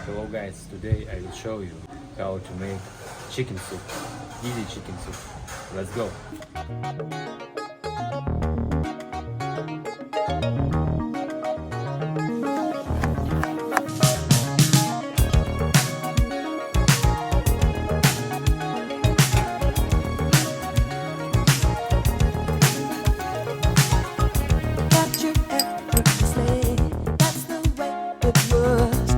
Hello guys, today I will show you how to make chicken soup, easy chicken soup. Let's go. Got you effortlessly. That's the way it works.